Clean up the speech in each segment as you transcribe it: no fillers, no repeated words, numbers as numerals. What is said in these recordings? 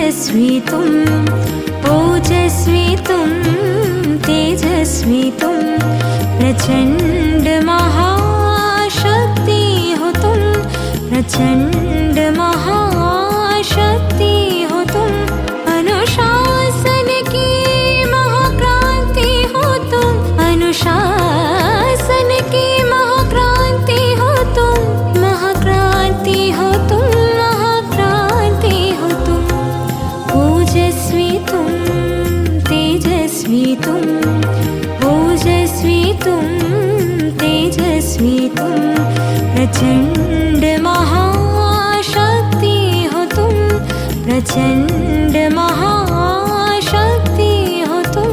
तेजस्वी तुम, ओजस्वी तुम, तेजस्वी तुम, प्रचंड महाशक्ति हो तुम, प्रचंड महाशक्ति हो तुम, अनुशासन की महाक्रांति हो तुम, अनुशासन की महाक्रांति हो तुम, महाक्रांति हो तुम, महाक्रांति हो तुम, ओजस्वी तुम, तेजस्वी तुम, ओजस्वी तुम, तेजस्वी तुम, प्रचंड महाशक्ति हो तुम, प्रचंड महाशक्ति हो तुम।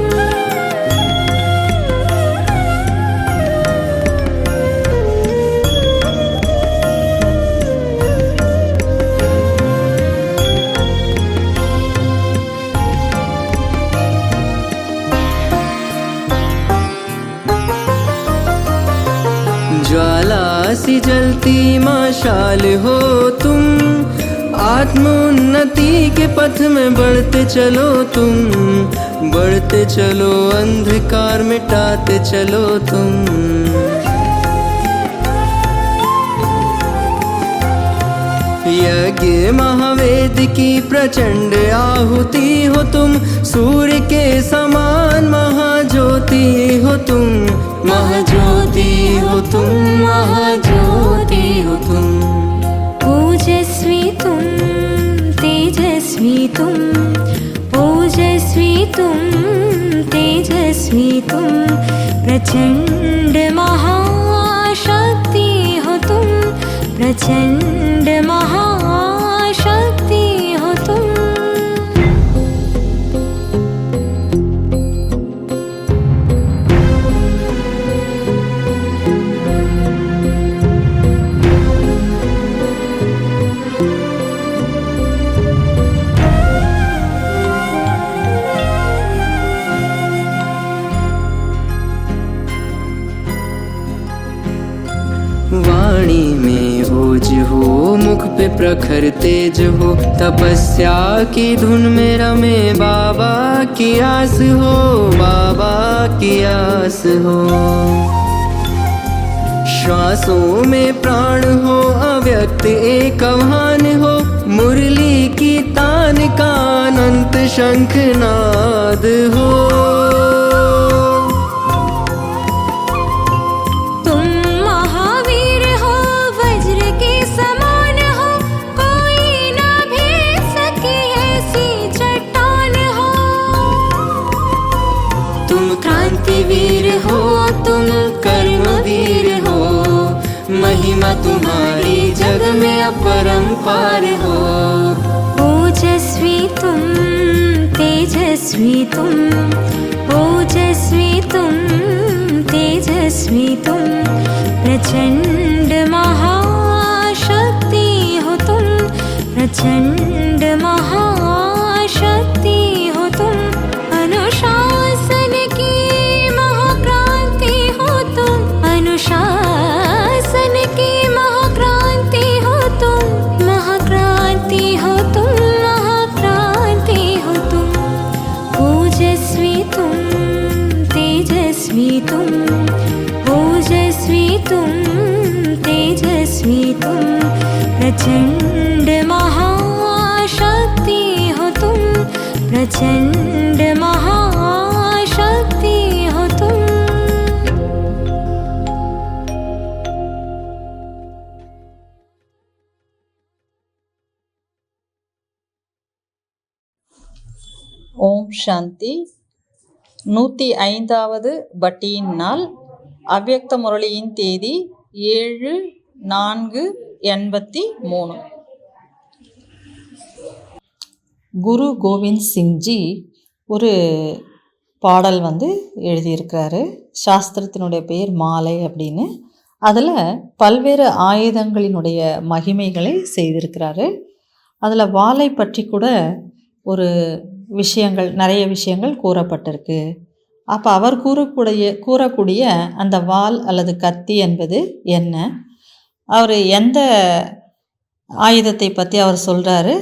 ज्वाला सी जलती मशाल हो तुम, आत्मोन्नति के पथ में बढ़ते चलो तुम, बढ़ते चलो अंधकार मिटाते चलो तुम। यज्ञ महावेद की प्रचंड आहुति हो तुम, सूर्य के समान महाज्योति हो तुम, महाज्योति हो तुम, महाज्योति हो तुम, ओजस्वी तुम, तेजस्वी तुम, ओजस्वी तुम, तेजस्वी तुम, प्रचंड महाशक्ति हो तुम, प्रचंड महाशक्ति हो तुम। वाणी में ओज हो, मुख पे प्रखर तेज हो, तपस्या की धुन में रमे बाबा की आस हो, बाबा की आस हो। श्वासों में प्राण हो, अव्यक्त एक आह्वान हो, मुरली की तान का अनंत शंखनाद हो। वीर हो तुम, कर्मवीर हो, महिमा तुम्हारी जग में अपरंपार हो। ओजस्वी तुम, तेजस्वी तुम, ओजस्वी तुम, तेजस्वी तुम, प्रचंड महाशक्ति हो तुम, प्रचंड महाशक्ति हो तुम, अनुशासन की अनुशासन की महाक्रांति हो तुम, महाक्रांति हो तुम, महाक्रांति हो तुम, ओजस्वी तुम, तेजस्वी तुम, ओजस्वी तुम, तेजस्वी तुम, प्रचंड महाशक्ति हो तुम, प्रचंड महाशक्ति हो तुम। ஓம் சாந்தி. 105வது பட்டியின் நாள். அவ்யக்த முரளியின் தேதி 7/4/83. குரு கோவிந்த் சிங்ஜி ஒரு பாடல் எழுதியிருக்கிறாரு. சாஸ்திரத்தினுடைய பெயர் மாலை அப்படின்னு. அதில் பல்வேறு ஆயுதங்களினுடைய மகிமைகளை செய்திருக்கிறாரு. அதில் வாளை பற்றி கூட ஒரு நிறைய விஷயங்கள் கூறப்பட்டிருக்கு. அப்போ அவர் கூறக்கூடிய அந்த வாள் அல்லது கத்தி என்பது என்ன, அவர் எந்த ஆயுதத்தை பற்றி அவர் சொல்கிறாரு,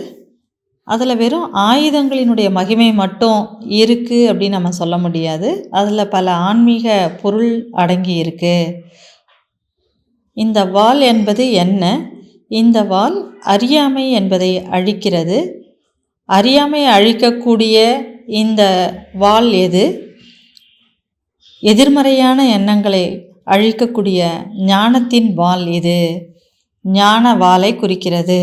அதில் வெறும் ஆயுதங்களினுடைய மகிமை மட்டும் இருக்குது அப்படின்னு நம்ம சொல்ல முடியாது. அதில் பல ஆன்மீக பொருள் அடங்கி இருக்கு. இந்த வாள் என்பது என்ன? இந்த வாள் அறியாமை என்பதை அழிக்கிறது. அறியாமையை அழிக்கக்கூடிய இந்த வாள் எது? எதிர்மறையான எண்ணங்களை அழிக்கக்கூடிய ஞானத்தின் வாள் இது. ஞான வாளை குறிக்கிறது.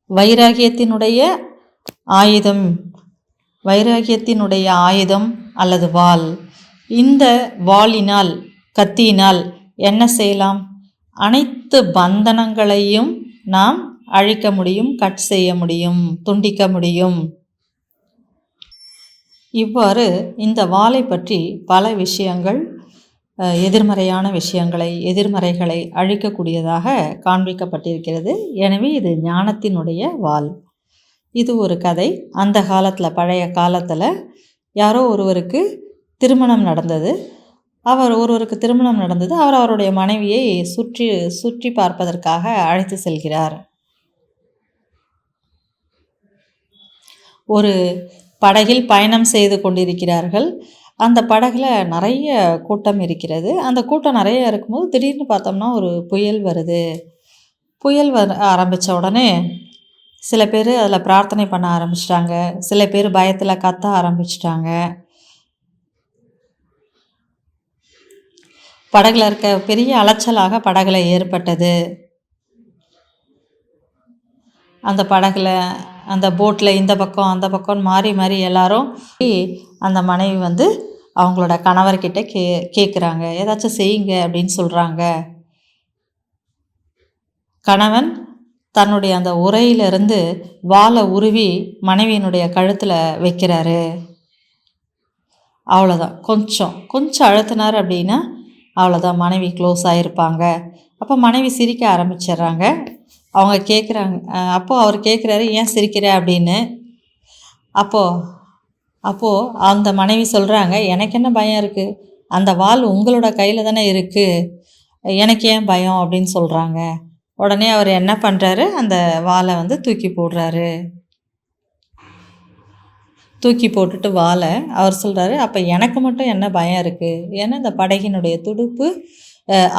வைராகியத்தினுடைய ஆயுதம், வைராகியத்தினுடைய ஆயுதம் அல்லது வாள். இந்த வாளினால், கத்தியினால் என்ன செய்யலாம்? அனைத்து பந்தனங்களையும் நாம் அழிக்க முடியும், கட் செய்ய முடியும், துண்டிக்க முடியும். இவ்வாறு இந்த வாளை பற்றி பல விஷயங்கள், எதிர்மறையான விஷயங்களை, எதிர்மறைகளை அழிக்கக்கூடியதாக காண்பிக்கப்பட்டிருக்கிறது. எனவே இது ஞானத்தினுடைய வாள். இது ஒரு கதை. அந்த காலத்தில், பழைய காலத்தில் யாரோ ஒருவருக்கு திருமணம் நடந்தது. அவர் அவருடைய மனைவியை சுற்றி பார்ப்பதற்காக அழைத்து செல்கிறார். ஒரு படகில் பயணம் செய்து கொண்டிருக்கிறார்கள். அந்த படகுல நிறைய கூட்டம் இருக்கிறது. அந்த கூட்டம் நிறைய இருக்கும்போது திடீர்னு பார்த்தோம்னா ஒரு புயல் வருது. புயல் ஆரம்பித்த உடனே சில பேர் அதில் பிரார்த்தனை பண்ண ஆரம்பிச்சிட்டாங்க. சில பேர் பயத்தில் கத்த ஆரம்பிச்சிட்டாங்க. படகுல இருக்க பெரிய அலைச்சலாக படகுல ஏற்பட்டது. அந்த படகுல, அந்த போட்டில் இந்த பக்கம் அந்த பக்கம் மாறி மாறி எல்லாரும் அந்த மனைவி அவங்களோட கணவர்கிட்ட கேட்குறாங்க, ஏதாச்சும் செய்யுங்க அப்படின்னு சொல்கிறாங்க. கணவன் தன்னுடைய அந்த உரையிலிருந்து வாளை உருவி மனைவியினுடைய கழுத்தில் வைக்கிறாரு. அவ்வளோதான். கொஞ்சம் அழுத்தினார் அப்படின்னா அவ்வளோதான், மனைவி க்ளோஸ் ஆகிருப்பாங்க. அப்போ மனைவி சிரிக்க ஆரம்பிச்சிடுறாங்க. அவங்க கேட்குறாங்க. அப்போது அவர் கேட்குறாரு, ஏன் சிரிக்கிற அப்படின்னு. அப்போது அந்த மனைவி சொல்கிறாங்க, எனக்கு என்ன பயம் இருக்குது, அந்த வாள் உங்களோட கையில் தானே இருக்குது, எனக்கு ஏன் பயம் அப்படின்னு சொல்கிறாங்க. உடனே அவர் என்ன பண்ணுறாரு, அந்த வாளை தூக்கி போடுறாரு. தூக்கி போட்டுட்டு வாளை அவர் சொல்கிறாரு, அப்போ எனக்கு மட்டும் என்ன பயம் இருக்குது, ஏன்னா இந்த படகினுடைய துடுப்பு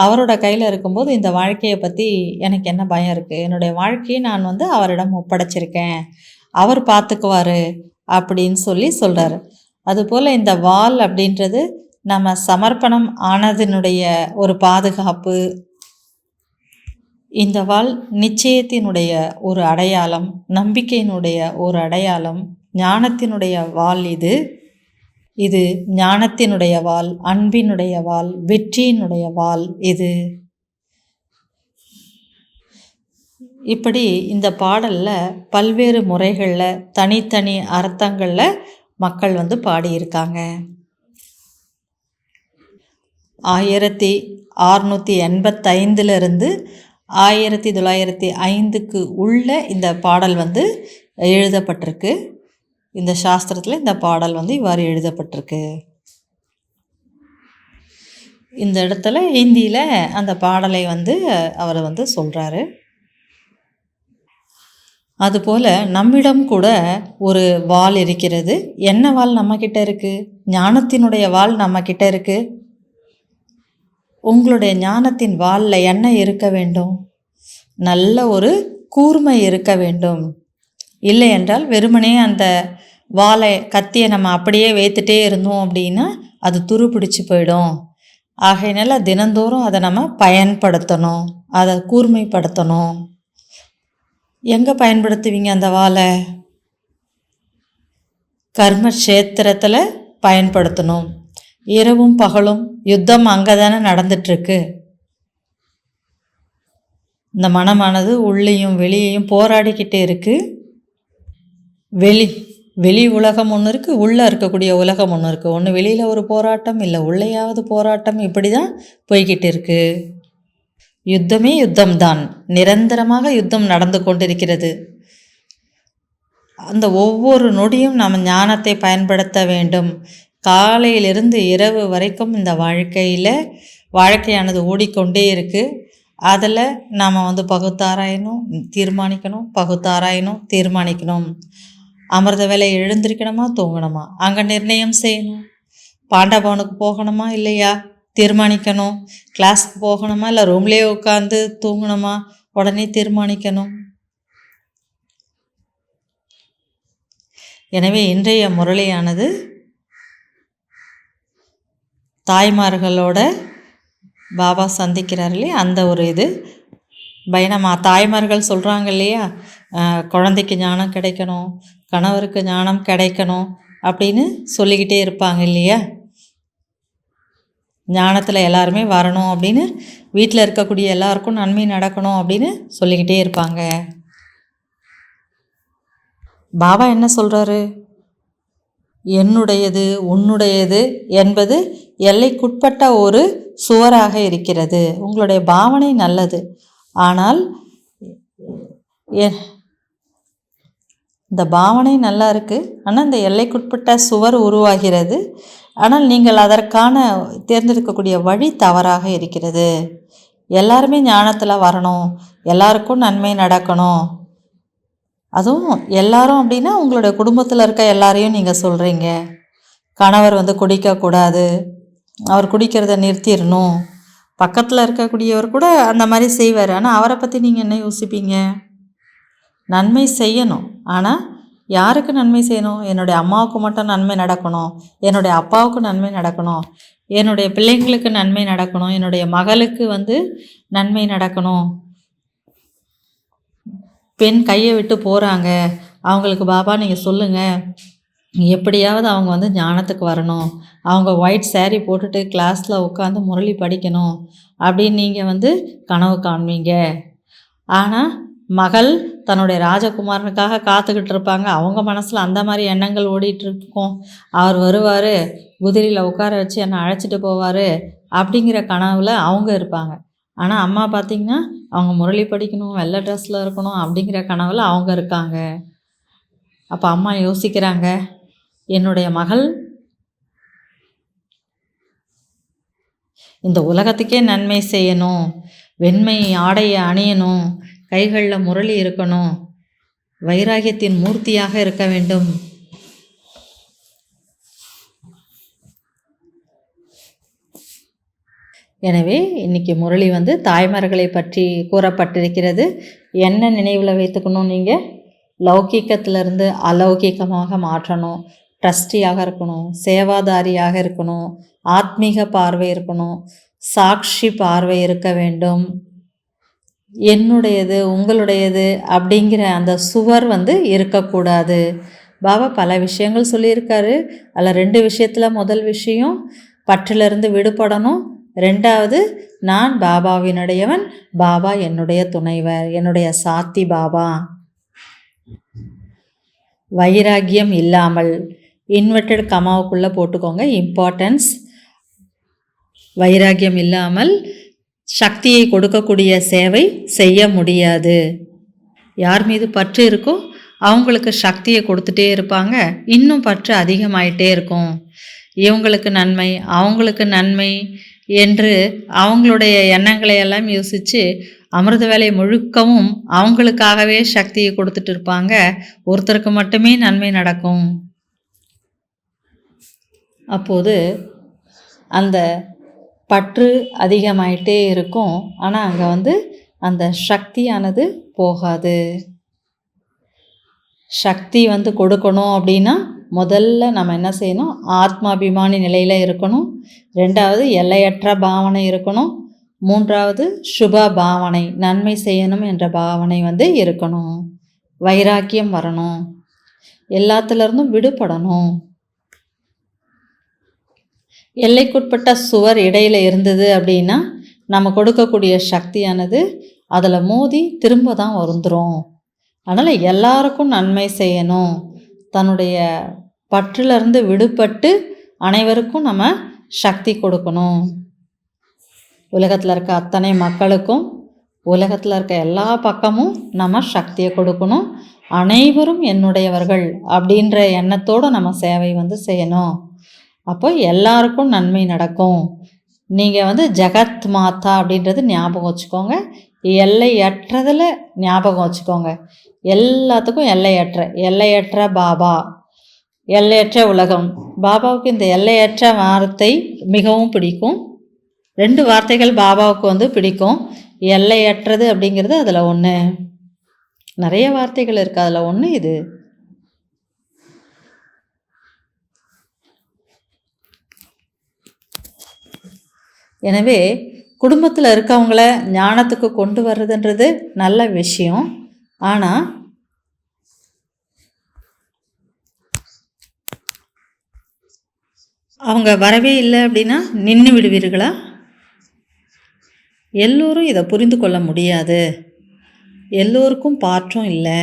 அவரோட கையில் இருக்கும்போது இந்த வாழ்க்கையை பற்றி எனக்கு என்ன பயம் இருக்குது, என்னுடைய வாழ்க்கையை நான் அவரிடம் ஒப்படைச்சிருக்கேன், அவர் பார்த்துக்குவார் அப்படின்னு சொல்கிறாரு. அதுபோல் இந்த வாள் அப்படின்றது நம்ம சமர்ப்பணம் ஆனதினுடைய ஒரு பாதுகாப்பு. இந்த வாள் நிச்சயத்தினுடைய ஒரு அடையாளம், நம்பிக்கையினுடைய ஒரு அடையாளம், ஞானத்தினுடைய வாள். இது ஞானத்தினுடைய வாள், அன்பினுடைய வாள், வெற்றியினுடைய வாள். இப்படி இந்த பாடலில் பல்வேறு முறைகளில் தனித்தனி அர்த்தங்களில் மக்கள் பாடியிருக்காங்க. 1685 1905 உள்ள இந்த பாடல் எழுதப்பட்டிருக்கு. இந்த சாஸ்திரத்தில் இந்த பாடல் இவ்வாறு எழுதப்பட்டிருக்கு. இந்த இடத்துல ஹிந்தியில் அந்த பாடலை அவர் சொல்கிறாரு. அதுபோல் நம்மிடம் கூட ஒரு வாள் இருக்கிறது. என்ன வாள் நம்மக்கிட்ட இருக்குது? ஞானத்தினுடைய வாள் நம்மக்கிட்ட இருக்குது. உங்களுடைய ஞானத்தின் வாளில் என்ன இருக்க வேண்டும்? நல்ல ஒரு கூர்மை இருக்க வேண்டும். இல்லை என்றால் வெறுமனே அந்த வாளை, கத்தியை நம்ம அப்படியே வைத்துட்டே இருந்தோம் அப்படின்னா அது துரு பிடிச்சி போயிடும். ஆகையினால தினந்தோறும் அதை நம்ம பயன்படுத்தணும், அதை கூர்மைப்படுத்தணும். எங்கே பயன்படுத்துவீங்க அந்த வாளை? கர்மக்ஷேத்திரத்தில் பயன்படுத்தணும். இரவும் பகலும் யுத்தம் அங்கே தானே நடந்துட்டுருக்கு. இந்த மனமானது உள்ளேயும் வெளியையும் போராடிக்கிட்டே இருக்குது. வெளி உலகம் ஒன்று இருக்குது, உள்ளே இருக்கக்கூடிய உலகம் ஒன்று இருக்குது. ஒன்று வெளியில் ஒரு போராட்டம், இல்லை உள்ளேயாவது போராட்டம். இப்படி தான் போய்கிட்டு இருக்குது. யுத்தமே யுத்தம்தான், நிரந்தரமாக யுத்தம் நடந்து கொண்டிருக்கிறது. அந்த ஒவ்வொரு நொடியும் நாம் ஞானத்தை பயன்படுத்த வேண்டும். காலையிலிருந்து இரவு வரைக்கும் இந்த வாழ்க்கையானது ஓடிக்கொண்டே இருக்குது. அதில் நாம் வந்து பகுத்தாராயணும், தீர்மானிக்கணும். அமிர்த வேலை எழுந்திருக்கணுமா தூங்கணுமா அங்கே நிர்ணயம் செய்யணும். பாண்டபவனுக்கு போகணுமா இல்லையா தீர்மானிக்கணும். கிளாஸுக்கு போகணுமா இல்லை ரூம்லேயே உட்காந்து தூங்கணுமா உடனே தீர்மானிக்கணும். எனவே இன்றைய முரளியானது தாய்மார்களோட பாபா சந்திக்கிறார் இல்லையா, அந்த ஒரு இது பயணமா. தாய்மார்கள் சொல்கிறாங்க இல்லையா, குழந்தைக்கு ஞானம் கிடைக்கணும், கணவருக்கு ஞானம் கிடைக்கணும் அப்படின்னு சொல்லிக்கிட்டே இருப்பாங்க இல்லையா. ஞானத்தில் எல்லாருமே வரணும் அப்படின்னு, வீட்டில் இருக்கக்கூடிய எல்லாருக்கும் நன்மை நடக்கணும் அப்படின்னு சொல்லிக்கிட்டே இருப்பாங்க. பாபா என்ன சொல்கிறாரு, என்னுடையது உன்னுடையது என்பது எல்லைக்குட்பட்ட ஒரு சுவராக இருக்கிறது. உங்களுடைய பாவனை நல்லது, ஆனால் இந்த பாவனை நல்லா இருக்குது, ஆனால் இந்த எல்லைக்குட்பட்ட சுவர் உருவாகிறது. ஆனால் நீங்கள் அதற்கான தேர்ந்தெடுக்கக்கூடிய வழி தவறாக இருக்கிறது. எல்லாருமே ஞானத்தில் வரணும், எல்லாருக்கும் நன்மை நடக்கணும். அதுவும் எல்லாரும் அப்படின்னா உங்களுடைய குடும்பத்தில் இருக்க எல்லாரையும் நீங்கள் சொல்கிறீங்க. கணவர் வந்து குடிக்கக்கூடாது, அவர் குடிக்கிறத நிறுத்திடணும். பக்கத்தில் இருக்கக்கூடியவர் கூட அந்த மாதிரி செய்வார், ஆனால் அவரை பற்றி நீங்கள் என்ன யோசிப்பீங்க? நன்மை செய்யணும், ஆனால் யாருக்கு நன்மை செய்யணும்? என்னுடைய அம்மாவுக்கு மட்டும் நன்மை நடக்கணும், என்னுடைய அப்பாவுக்கு நன்மை நடக்கணும், என்னுடைய பிள்ளைங்களுக்கு நன்மை நடக்கணும், என்னுடைய மகளுக்கு வந்து நன்மை நடக்கணும். பெண் கையை விட்டு போகிறாங்க, அவங்களுக்கு பாபா நீங்கள் சொல்லுங்கள், எப்படியாவது அவங்க வந்து ஞானத்துக்கு வரணும், அவங்க ஒயிட் சேரீ போட்டுட்டு கிளாஸில் உட்காந்து முரளி படிக்கணும் அப்படின்னு நீங்கள் வந்து கனவு காண்பீங்க. ஆனால் மகள் தன்னுடைய ராஜகுமாரனுக்காக காத்துக்கிட்டு இருப்பாங்க, அவங்க மனசில் அந்த மாதிரி எண்ணங்கள் ஓடிட்டுருக்கும். அவர் வருவார், குதிரையில் உட்கார வச்சு என்னை அழைச்சிட்டு போவார் அப்படிங்கிற கனவில் அவங்க இருப்பாங்க. ஆனால் அம்மா பார்த்திங்கன்னா அவங்க முரளி படிக்கணும், வெள்ளை ட்ரெஸ்ஸில் இருக்கணும் அப்படிங்கிற கனவில் அவங்க இருக்காங்க. அப்போ அம்மா யோசிக்கிறாங்க, என்னுடைய மகள் இந்த உலகத்துக்கே நன்மை செய்யணும், வெண்மை ஆடையை அணியணும், கைகளில் முரளி இருக்கணும், வைராகியத்தின் மூர்த்தியாக இருக்க வேண்டும். எனவே இன்றைக்கி முரளி வந்து தாய்மார்களை பற்றி கூறப்பட்டிருக்கிறது. என்ன நினைவில் வைத்துக்கணும், நீங்கள் லௌகீகத்திலிருந்து அலௌகீகமாக மாற்றணும், ட்ரஸ்டியாக இருக்கணும், சேவாதாரியாக இருக்கணும், ஆத்மீக பார்வை இருக்கணும், சாட்சி பார்வை இருக்க வேண்டும். என்னுடையது உங்களுடையது அப்படிங்கிற அந்த சுவர் வந்து இருக்கக்கூடாது. பாபா பல விஷயங்கள் சொல்லியிருக்காரு. அதில் 2 விஷயத்தில் முதல் விஷயம் பற்றிலிருந்து விடுபடணும், 2வது நான் பாபாவினுடையவன், பாபா என்னுடைய துணைவர், என்னுடைய சாத்தி பாபா. வைராகியம் இல்லாமல் இன்வெர்டட் கமாவுக்குள்ளே போட்டுக்கோங்க, இம்பார்ட்டன்ஸ். வைராகியம் இல்லாமல் சக்தியை கொடுக்கக்கூடிய சேவை செய்ய முடியாது. யார் மீது பற்று இருக்கோ அவங்களுக்கு சக்தியை கொடுத்துட்டே இருப்பாங்க, இன்னும் பற்று அதிகமாயிட்டே இருக்கும். இவங்களுக்கு நன்மை அவங்களுக்கு நன்மை என்று அவங்களுடைய எண்ணங்களை எல்லாம் யோசித்து அமிர்த வேலை முழுக்கவும் அவங்களுக்காகவே சக்தியை கொடுத்துட்டு இருப்பாங்க. ஒருத்தருக்கு மட்டுமே நன்மை நடக்கும். அப்போது அந்த பற்று அதிகமாயிட்டே இருக்கும், ஆனால் அங்கே வந்து அந்த சக்தியானது போகாது. சக்தி வந்து கொடுக்கணும் அப்படின்னா முதல்ல நம்ம என்ன செய்யணும், ஆத்மாபிமானி நிலையில் இருக்கணும். 2வது எல்லையற்ற பாவனை இருக்கணும். 3வது சுப பாவனை, நன்மை செய்யணும் என்ற பாவனை வந்து இருக்கணும். வைராக்கியம் வரணும், எல்லாத்துலேருந்தும் விடுபடணும். எல்லைக்குட்பட்ட சுவர் இடையில் இருந்தது அப்படின்னா நம்ம கொடுக்கக்கூடிய சக்தியானது அதில் மோதி திரும்ப தான் வந்துடும். அதனால் எல்லாருக்கும் நன்மை செய்யணும், தன்னுடைய பற்றிலிருந்து விடுபட்டு அனைவருக்கும் நம்ம சக்தி கொடுக்கணும். உலகத்தில் இருக்க அத்தனை மக்களுக்கும், உலகத்தில் இருக்க எல்லா பக்கமும் நம்ம சக்தியை கொடுக்கணும். அனைவரும் என்னுடையவர்கள் அப்படின்ற எண்ணத்தோடு நம்ம சேவை வந்து செய்யணும். அப்போ எல்லாருக்கும் நன்மை நடக்கும். நீங்கள் ஜெகத் மாதா அப்படின்றது ஞாபகம் வச்சுக்கோங்க. எல்லையற்றதில் ஞாபகம் வச்சுக்கோங்க. எல்லாத்துக்கும் எல்லையற்ற பாபா, எல்லையற்ற உலகம். பாபாவுக்கு இந்த எல்லையற்ற வார்த்தை மிகவும் பிடிக்கும். 2 வார்த்தைகள் பாபாவுக்கு பிடிக்கும். எல்லையற்றது அப்படிங்கிறது அதில் ஒன்று. நிறைய வார்த்தைகள் இருக்குது, அதில் ஒன்று இது. எனவே குடும்பத்தில் இருக்கவங்கள ஞானத்துக்கு கொண்டு வர்றதுன்றது நல்ல விஷயம். ஆனால் அவங்க வரவே இல்லை அப்படின்னா நின்று விடுவீர்களா? எல்லோரும் இதை புரிந்து கொள்ள முடியாது. எல்லோருக்கும் பாற்றும் இல்லை.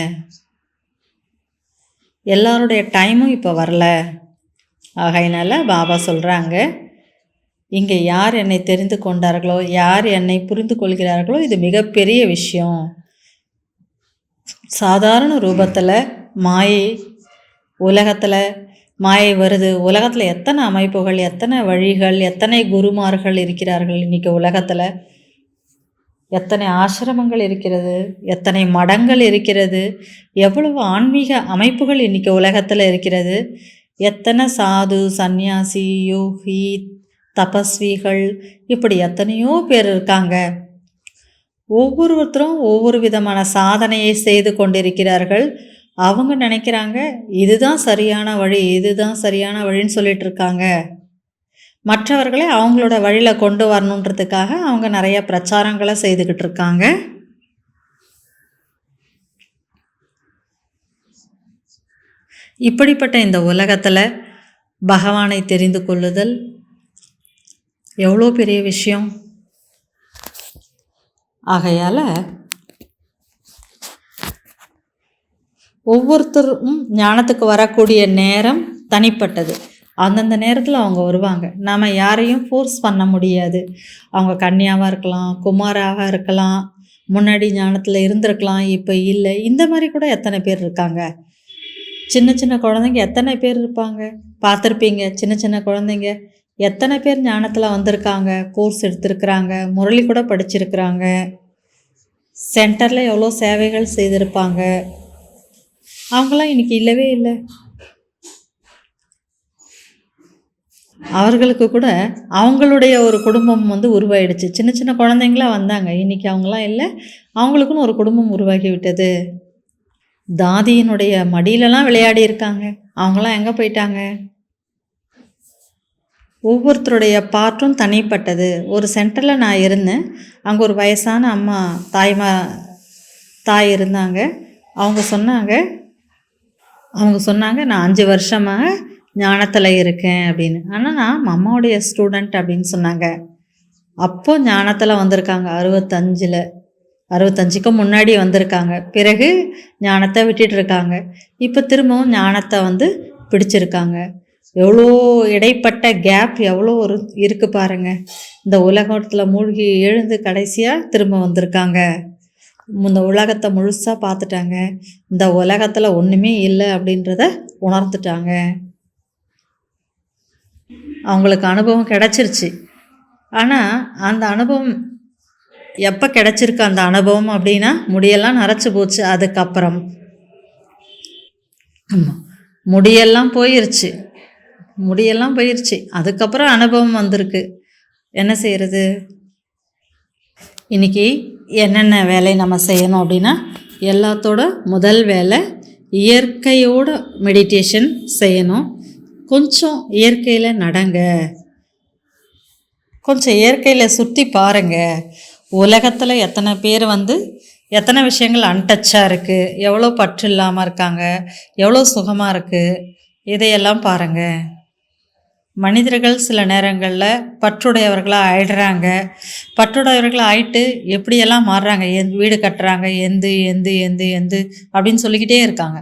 எல்லாருடைய டைமும் இப்போ வரல. ஆகையினால பாபா சொல்கிறாங்க, இங்கே யார் என்னை தெரிந்து கொண்டார்களோ, யார் என்னை புரிந்து கொள்கிறார்களோ, இது மிகப்பெரிய விஷயம். சாதாரண ரூபத்தில் மாயை உலகத்தில் மாயை வருது. உலகத்தில் எத்தனை அமைப்புகள், எத்தனை வழிகள், எத்தனை குருமார்கள் இருக்கிறார்கள். இன்றைக்கி உலகத்தில் எத்தனை ஆசிரமங்கள் இருக்கிறது, எத்தனை மடங்கள் இருக்கிறது, எவ்வளவு ஆன்மீக அமைப்புகள் இன்றைக்கி உலகத்தில் இருக்கிறது. எத்தனை சாது, சந்நியாசி, யோகி, தபஸ்விகள், இப்படி எத்தனையோ பேர் இருக்காங்க. ஒவ்வொருத்தரும் ஒவ்வொரு விதமான சாதனையை செய்து கொண்டிருக்கிறார்கள். அவங்க நினைக்கிறாங்க இதுதான் சரியான வழி, இதுதான் சரியான வழின்னு சொல்லிட்டு இருக்காங்க. மற்றவர்களை அவங்களோட வழியில் கொண்டு வரணுன்றதுக்காக அவங்க நிறைய பிரச்சாரங்களை செய்துக்கிட்டு இருக்காங்க. இப்படிப்பட்ட இந்த உலகத்தில் பகவானை தெரிந்து கொள்ளுதல் எவ்வளோ பெரிய விஷயம். ஆகையால் ஒவ்வொருத்தரும் ஞானத்துக்கு வரக்கூடிய நேரம் தனிப்பட்டது. அந்தந்த நேரத்தில் அவங்க வருவாங்க. நாம் யாரையும் ஃபோர்ஸ் பண்ண முடியாது. அவங்க கன்னியாவாக இருக்கலாம், குமாராக இருக்கலாம், முன்னாடி ஞானத்தில் இருந்திருக்கலாம், இப்போ இல்லை. இந்த மாதிரி கூட எத்தனை பேர் இருக்காங்க. சின்ன சின்ன குழந்தைங்க எத்தனை பேர் இருப்பாங்க, பார்த்துருப்பீங்க. சின்ன சின்ன குழந்தைங்க எத்தனை பேர் ஞானத்தில் வந்திருக்காங்க, கோர்ஸ் எடுத்திருக்கிறாங்க, முரளி கூட படிச்சிருக்கிறாங்க, சென்டரில் எவ்வளோ சேவைகள் செய்திருப்பாங்க. அவங்களாம் இன்றைக்கி இல்லவே இல்லை. அவர்களுக்கு கூட அவங்களுடைய ஒரு குடும்பம் உருவாயிடுச்சு. சின்ன சின்ன குழந்தைங்களாம் வந்தாங்க, இன்றைக்கி அவங்களாம் இல்லை. அவங்களுக்குன்னு ஒரு குடும்பம் உருவாகி விட்டது. தாதியினுடைய மடியிலலாம் விளையாடி இருக்காங்க. அவங்களாம் எங்கே போயிட்டாங்க? ஒவ்வொருத்தருடைய பாட்டும் தனிப்பட்டது. ஒரு சென்டரில் நான் இருந்தேன். அங்கே ஒரு வயசான அம்மா தாய் இருந்தாங்க. அவங்க சொன்னாங்க நான் 5 வருஷமாக ஞானத்தில் இருக்கேன் அப்படின்னு. ஆனால் நான் அம்மாவுடைய ஸ்டூடெண்ட் அப்படின்னு சொன்னாங்க. அப்போது ஞானத்தில் வந்திருக்காங்க 65க்கு முன்னாடி வந்திருக்காங்க. பிறகு ஞானத்தை விட்டுட்டு இருக்காங்க. இப்போ திரும்பவும் ஞானத்தை பிடிச்சிருக்காங்க. எவ்வளோ இடைப்பட்ட கேப் எவ்வளோ இருக்குது பாருங்கள். இந்த உலகத்தில் மூழ்கி எழுந்து கடைசியாக திரும்ப வந்திருக்காங்க. இந்த உலகத்தை முழுசாக பார்த்துட்டாங்க. இந்த உலகத்தில் ஒன்றுமே இல்லை அப்படின்றத உணர்ந்துட்டாங்க. அவங்களுக்கு அனுபவம் கிடச்சிருச்சு. ஆனால் அந்த அனுபவம் எப்போ கிடச்சிருக்கு அந்த அனுபவம் அப்படின்னா முடியெல்லாம் நரைச்சி போச்சு. அதுக்கப்புறம் முடியெல்லாம் போயிருச்சு. அதுக்கப்புறம் அனுபவம் வந்திருக்கு. என்ன செய்கிறது? இன்றைக்கி என்னென்ன வேலை நம்ம செய்யணும் அப்படின்னா, எல்லாத்தோட முதல் வேலை இயற்கையோட மெடிடேஷன் செய்யணும். கொஞ்சம் இயற்கையில் நடங்க, கொஞ்சம் இயற்கையில் சுற்றி பாருங்கள். உலகத்தில் எத்தனை பேர் எத்தனை விஷயங்கள் அன்டச்சாக இருக்குது, எவ்வளோ பற்று இல்லாமல் இருக்காங்க, எவ்வளோ சுகமாக இருக்குது, இதையெல்லாம் பாருங்கள். மனிதர்கள் சில நேரங்களில் பற்றுடையவர்களாக ஆயிடுறாங்க. பற்றுடையவர்களாக ஆயிட்டு எப்படியெல்லாம் மாறுறாங்க. வீடு கட்டுறாங்க, எந்து அப்படின்னு சொல்லிக்கிட்டே இருக்காங்க.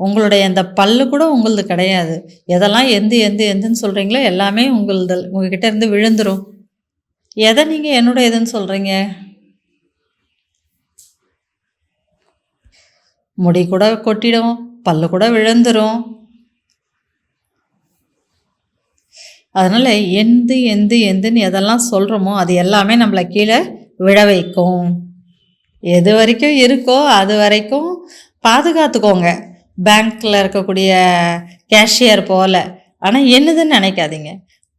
உங்களுடைய அந்த பல்லு கூட உங்களது கிடையாது. எதெல்லாம் எந்துன்னு சொல்கிறீங்களோ எல்லாமே உங்ககிட்ட இருந்து விழுந்துடும். எதை நீங்கள் என்னோட எதுன்னு சொல்கிறீங்க? முடி கூட கொட்டிடும், பல்லு கூட விழுந்துடும். அதனால் எந்துன்னு எதெல்லாம் சொல்கிறோமோ அது எல்லாமே நம்மளை கீழே விழ வைக்கும். எது வரைக்கும் இருக்கோ அது வரைக்கும் பாதுகாத்துக்கோங்க, பேங்க்கில் இருக்கக்கூடிய கேஷியர் போல். ஆனால் என்னதுன்னு நினைக்காதீங்க,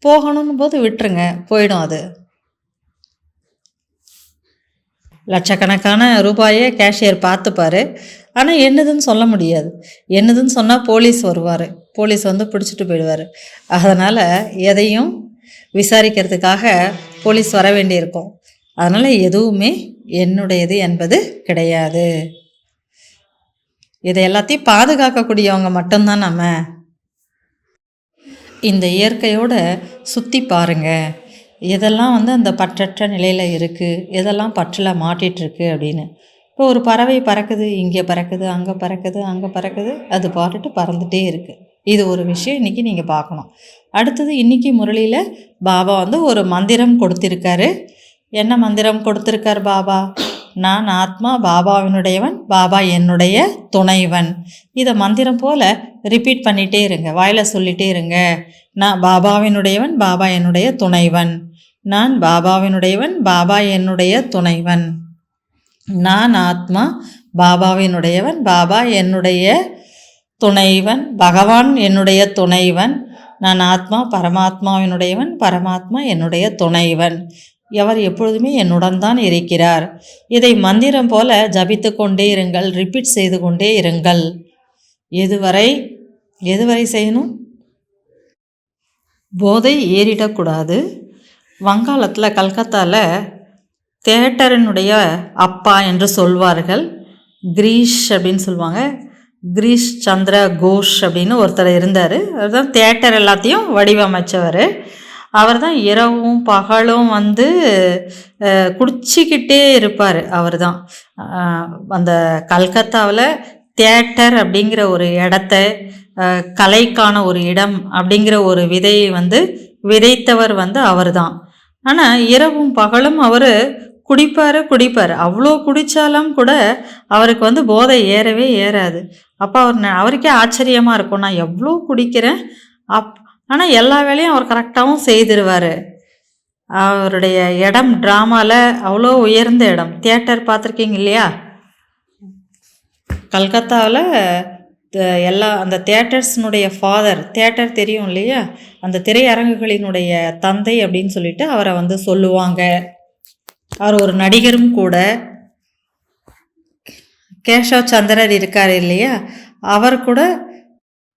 போகணும்னு போது விட்டுருங்க, போயிடும். அது லட்சக்கணக்கான ரூபாயை கேஷியர் பார்த்துப்பார், ஆனால் என்னதுன்னு சொல்ல முடியாது. என்னதுன்னு சொன்னால் போலீஸ் வருவார், போலீஸ் வந்து பிடிச்சிட்டு போயிடுவார். அதனால் எதையும் விசாரிக்கிறதுக்காக போலீஸ் வர வேண்டியிருக்கும். அதனால் எதுவுமே என்னுடையது என்பது கிடையாது. இதை எல்லாத்தையும் பாதுகாக்கக்கூடியவங்க மட்டும்தான் நம்ம. இந்த இயற்கையோட சுற்றி பாருங்கள், எதெல்லாம் வந்து அந்த பற்றற்ற நிலையில் இருக்குது, எதெல்லாம் பற்றில் மாட்டிகிட்ருக்கு அப்படின்னு. இப்போ ஒரு பறவை பறக்குது, இங்கே பறக்குது, அங்கே பறக்குது, அங்கே பறக்குது, அது பாட்டுட்டு பறந்துகிட்டே இருக்குது. இது ஒரு விஷயம் இன்றைக்கி நீங்கள் பார்க்கணும். அடுத்தது இன்றைக்கி முரளியில் பாபா வந்து ஒரு மந்திரம் கொடுத்திருக்காரு. என்ன மந்திரம் கொடுத்திருக்கார் பாபா? நான் ஆத்மா பாபாவினுடையவன், பாபா என்னுடைய துணைவன். இதை மந்திரம் போல் ரிப்பீட் பண்ணிகிட்டே இருங்க, வாயில் சொல்லிகிட்டே இருங்க. நான் பாபாவினுடையவன், பாபா என்னுடைய துணைவன். நான் பாபாவினுடையவன், பாபா என்னுடைய துணைவன். நான் ஆத்மா பாபாவினுடையவன், பாபா என்னுடைய துணைவன். பகவான் என்னுடைய துணைவன். நான் ஆத்மா பரமாத்மாவினுடையவன், பரமாத்மா என்னுடைய துணைவன். அவர் எப்பொழுதுமே என்னுடன் தான் இருக்கிறார். இதை மந்திரம் போல ஜபித்து கொண்டே இருங்கள், ரிப்பீட் செய்து கொண்டே இருங்கள். எதுவரை செய்யணும்? போதை ஏறிடக்கூடாது. வங்காளத்தில் கல்கத்தாவில் தேட்டரினுடைய அப்பா என்று சொல்வார்கள், கிரீஷ் அப்படின்னு சொல்லுவாங்க. கிரீஷ் சந்திர கோஷ் அப்படின்னு ஒருத்தர் இருந்தார். அவர் தான் தேட்டர் எல்லாத்தையும் வடிவமைச்சவர். அவர் தான் இரவும் பகலும் வந்து குடிச்சிக்கிட்டே இருப்பார். அவர் தான் அந்த கல்கத்தாவில் தியேட்டர் அப்படிங்கிற ஒரு இடத்த, கலைக்கான ஒரு இடம் அப்படிங்கிற ஒரு விதையை வந்து விதைத்தவர் வந்து அவர் தான். ஆனால் இரவும் பகலும் அவர் குடிப்பார். அவ்வளோ குடித்தாலும் கூட அவருக்கு வந்து போதை ஏறவே ஏறாது. அப்போ அவருக்கே ஆச்சரியமாக இருக்கும், நான் எவ்வளோ குடிக்கிறேன், ஆனால் எல்லா வேலையும் அவர் கரெக்டாகவும் செய்திருவார். அவருடைய இடம் ட்ராமாவில் அவ்வளோ உயர்ந்த இடம். தியேட்டர் பார்த்துருக்கீங்க இல்லையா? கல்கத்தாவில் அந்த தியேட்டர்ஸ்னுடைய ஃபாதர், தியேட்டர் தெரியும் இல்லையா, அந்த திரையரங்குகளினுடைய தந்தை அப்படின்னு சொல்லிட்டு அவரை வந்து சொல்லுவாங்க. அவர் ஒரு நடிகரும் கூட. கேஷவ் சந்திரர் இருக்கார் இல்லையா, அவர் கூட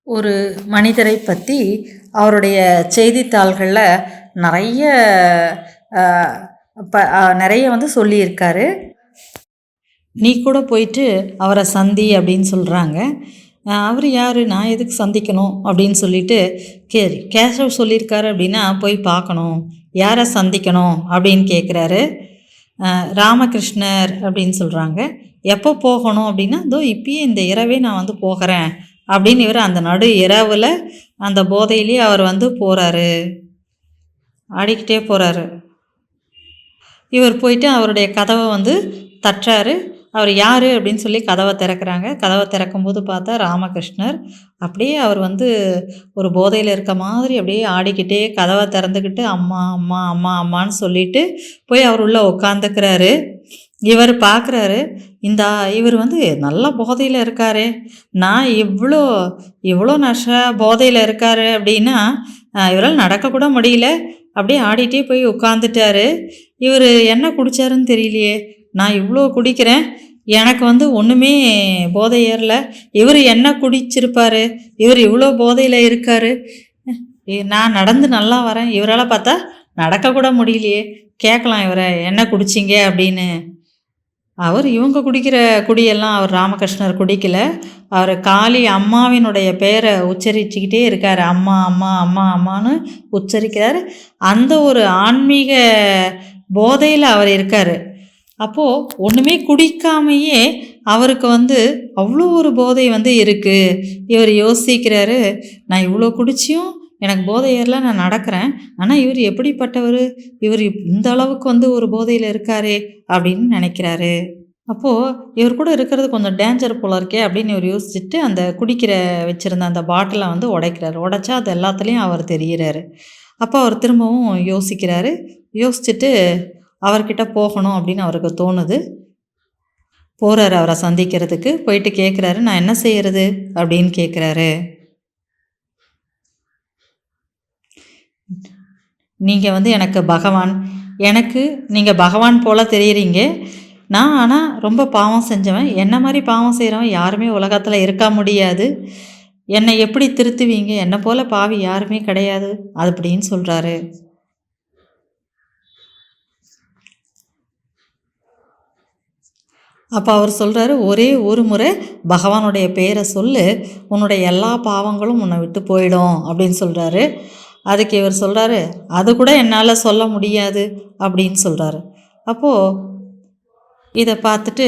ஒரு மனிதரை பற்றி அவருடைய செய்தித்தாள்களில் நிறைய வந்து சொல்லியிருக்காரு. நீ கூட போயிட்டு அவரை சந்தி அப்படின்னு சொல்கிறாங்க. அவர் யார், நான் எதுக்கு சந்திக்கணும் அப்படின்னு சொல்லிட்டு கேஷவ் சொல்லியிருக்காரு அப்படின்னா போய் பார்க்கணும், யாரை சந்திக்கணும் அப்படின்னு கேட்குறாரு. ராமகிருஷ்ணர் அப்படின்னு சொல்கிறாங்க. எப்போ போகணும் அப்படின்னா, இதோ இப்பயே இந்த இரவே நான் வந்து போகிறேன் அப்படின்னு இவர் அந்த நடு இரவில் அந்த போதையிலே அவர் வந்து போகிறாரு, ஆடிக்கிட்டே போகிறாரு. இவர் போயிட்டு அவருடைய கதவை வந்து தட்டுறாரு. அவர் யார் அப்படின்னு சொல்லி கதவை திறக்கிறாங்க. கதவை திறக்கும்போது பார்த்தா ராமகிருஷ்ணர். அப்படியே அவர் வந்து ஒரு போதையில் இருக்க மாதிரி அப்படியே ஆடிக்கிட்டே கதவை திறந்துக்கிட்டு அம்மா அம்மா அம்மா அம்மான்னு சொல்லிட்டு போய் அவர் உள்ளே உட்காந்துக்கிறாரு. இவர் பார்க்குறாரு, இவர் வந்து நல்ல போதையில் இருக்காரு, நான் இவ்வளோ போதையில் இருக்காரு அப்படின்னா இவரால் நடக்கக்கூட முடியல, அப்படியே ஆடிட்டே போய் உட்காந்துட்டாரு. இவர் என்ன குடித்தாருன்னு தெரியலையே, நான் இவ்வளோ குடிக்கிறேன், எனக்கு வந்து ஒன்றுமே போதை ஏறல, இவர் என்ன குடிச்சிருப்பார், இவர் இவ்வளோ போதையில் இருக்கார், நான் நடந்து நல்லா வரேன், இவரால் பார்த்தா நடக்கக்கூட முடியலையே, கேட்கலாம் இவரை என்ன குடிச்சிங்க அப்படின்னு. இவங்க குடிக்கிற குடியெல்லாம் அவர் ராமகிருஷ்ணர் குடிக்கல. அவர் காளி அம்மாவினுடைய பெயரை உச்சரிச்சுக்கிட்டே இருக்கார். அம்மா அம்மா அம்மா அம்மான்னு உச்சரிக்கிறார். அந்த ஒரு ஆன்மீக போதையில் அவர் இருக்கார். அப்போது ஒன்றுமே குடிக்காமையே அவருக்கு வந்து அவ்வளோ ஒரு போதை வந்து இருக்குது. இவர் யோசிக்கிறாரு, நான் இவ்வளோ குடிச்சியும் எனக்கு போதை ஏறல, நான் நடக்கிறேன், ஆனால் இவர் எப்படிப்பட்டவர், இவர் இந்த அளவுக்கு வந்து ஒரு போதையில் இருக்காரே அப்படின்னு நினைக்கிறாரு. அப்போது இவர் கூட இருக்கிறது கொஞ்சம் டேஞ்சர் போல இருக்கே அப்படின்னு இவர் யோசிச்சுட்டு அந்த குடிக்கிற வச்சுருந்த அந்த பாட்டிலை வந்து உடைக்கிறார். உடைச்சா அது எல்லாத்துலேயும் அவர் தெரிகிறாரு. அப்போ அவர் திரும்பவும் யோசிக்கிறாரு. யோசிச்சுட்டு அவர்கிட்ட போகணும் அப்படின்னு அவருக்கு தோணுது. போகிறாரு அவரை சந்திக்கிறதுக்கு. போயிட்டு கேட்குறாரு, நான் என்ன செய்கிறது அப்படின்னு கேட்குறாரு. நீங்கள் எனக்கு பகவான், எனக்கு நீங்கள் பகவான் போல் தெரியுறீங்க. நான் ஆனால் ரொம்ப பாவம் செஞ்சவன். என்ன மாதிரி பாவம் செய்கிறவன் யாருமே உலகத்தில் இருக்க முடியாது. என்னை எப்படி திருத்துவீங்க? என்னை போல் பாவி யாருமே கிடையாது அப்படின்னு சொல்கிறாரு. அப்போ அவர் சொல்கிறாரு, ஒரே ஒரு முறை பகவானுடைய பேரை சொல்லு, உன்னுடைய எல்லா பாவங்களும் உன்னை விட்டு போயிடும் அப்படின்னு சொல்கிறாரு. அதுக்கு இவர் சொல்கிறாரு, அது கூட என்னால் சொல்ல முடியாது அப்படின்னு சொல்கிறாரு. அப்போது இதை பார்த்துட்டு